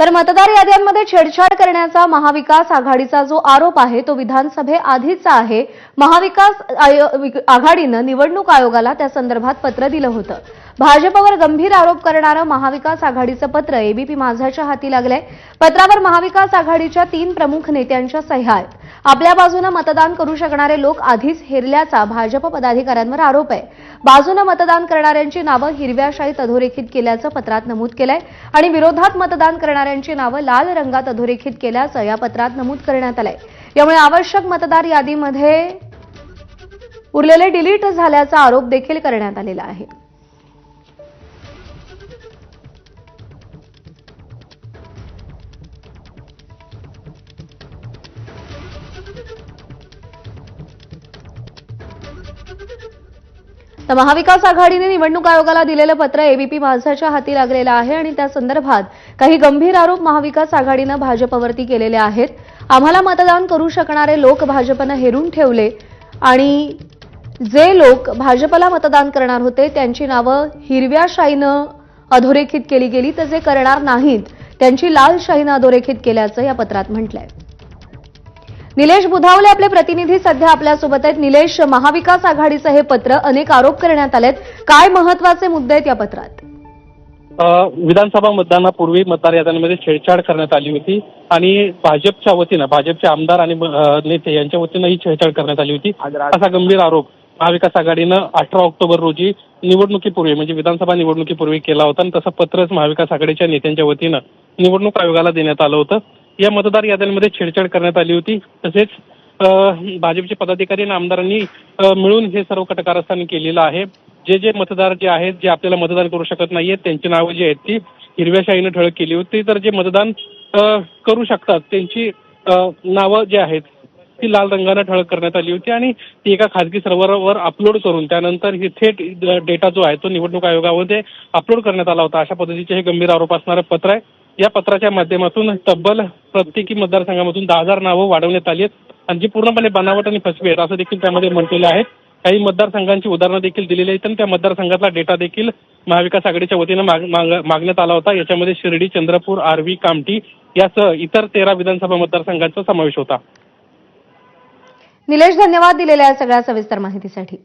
तर मतदार याद्यांमध्ये छेडछाड करण्याचा महाविकास आघाडीचा जो आरोप आहे तो विधानसभेआधीचा आहे। महाविकास आघाडीनं निवडणूक आयोगाला त्या संदर्भात पत्र दिलं होतं। भाजपवर गंभीर आरोप करणारं महाविकास आघाडीचं पत्र एबीपी माझाच्या हाती लागलंय। पत्रावर महाविकास आघाडीच्या 3 प्रमुख नेत्यांच्या सह्या आहेत। आपल्या बाजूने मतदान करू शकणारे लोक आधीच हेरल्याचा भाजप पदाधिकाऱ्यांवर आरोप आहे। बाजूने मतदान करणाऱ्यांची नावं हिरव्या शाईत अधोरेखित केल्याचं पत्रात नमूद केलंय आणि विरोधात मतदान करणाऱ्यांची नावं लाल रंगात अधोरेखित केल्याचं या पत्रात नमूद करण्यात आलंय। यामुळे आवश्यक मतदार यादीमध्ये उरलेले डिलीट झाल्याचा आरोप देखील करण्यात आलेला आहे। तर महाविकास आघाडीने निवडणूक आयोगाला दिलेलं पत्र एबीपी माझाच्या हाती लागलेलं आहे आणि त्या संदर्भात काही गंभीर आरोप महाविकास आघाडीने भाजपवरती केलेले आहेत। आम्हाला मतदान करू शकणारे लोक भाजपने हेरून ठेवले आणि जे लोक भाजपला मतदान करणार होते त्यांची नावं हिरव्या शाईनं अधोरेखित केली गेली, तर जे करणार नाहीत त्यांची लाल शाईनं अधोरेखित केल्याचं या पत्रात म्हटलंय। निलेश बुधावले आपले प्रतिनिधी सध्या आपल्यासोबत आहेत। निलेश, महाविकास आघाडीचं हे पत्र, अनेक आरोप करण्यात आलेत, काय महत्वाचे मुद्दे आहेत या पत्रात? विधानसभा मतदानापूर्वी मतदार याद्यांमध्ये छेडछाड करण्यात आली होती आणि भाजपच्या वतीनं, भाजपचे आमदार आणि नेते यांच्या वतीनं ही छेडछाड करण्यात आली होती, असा गंभीर आरोप महाविकास आघाडीनं 18 ऑक्टोबर रोजी निवडणुकीपूर्वी म्हणजे विधानसभा निवडणुकीपूर्वी केला होता आणि तसं पत्रच महाविकास आघाडीच्या नेत्यांच्या वतीनं निवडणूक आयोगाला देण्यात आलं होतं। या मतदार याद्यांमध्ये छेडछाड करण्यात आली होती। तसेच भाजपचे पदाधिकारी आणि आमदारांनी मिळून हे सर्व कारस्थान केलेलं आहे। जे मतदार जे आहेत, जे आपल्याला मतदान करू शकत नाहीयेत, त्यांची नावं जी आहेत ती हिरव्या शाईनं ठळक केली होती, तर जे मतदान करू शकतात त्यांची नावं जी आहेत ती लाल रंगाने ठळक करण्यात आली होती आणि ती एका खासगी सर्व्हरवर अपलोड करून त्यानंतर ही थेट डेटा जो आहे तो निवडणूक आयोगामध्ये अपलोड करण्यात आला होता। अशा पद्धतीचे हे गंभीर आरोप असणारं पत्र आहे। या पत्राच्या माध्यमातून तब्बल प्रत्येकी मतदारसंघामधून 10,000 नावं वाढवण्यात आली आहेत आणि जी पूर्णपणे बनावट आणि फसवी आहेत असं देखील त्यामध्ये म्हटलेलं आहे। काही मतदारसंघांची उदाहरणं देखील दिलेली आहेत आणि त्या मतदारसंघातला डेटा देखील महाविकास आघाडीच्या वतीनं मागण्यात आला होता। याच्यामध्ये शिर्डी, चंद्रपूर, आर्वी, कामठी यासह इतर 13 विधानसभा मतदारसंघांचा समावेश होता। निलेश, धन्यवाद दिलेल्या सगळ्या सविस्तर माहितीसाठी।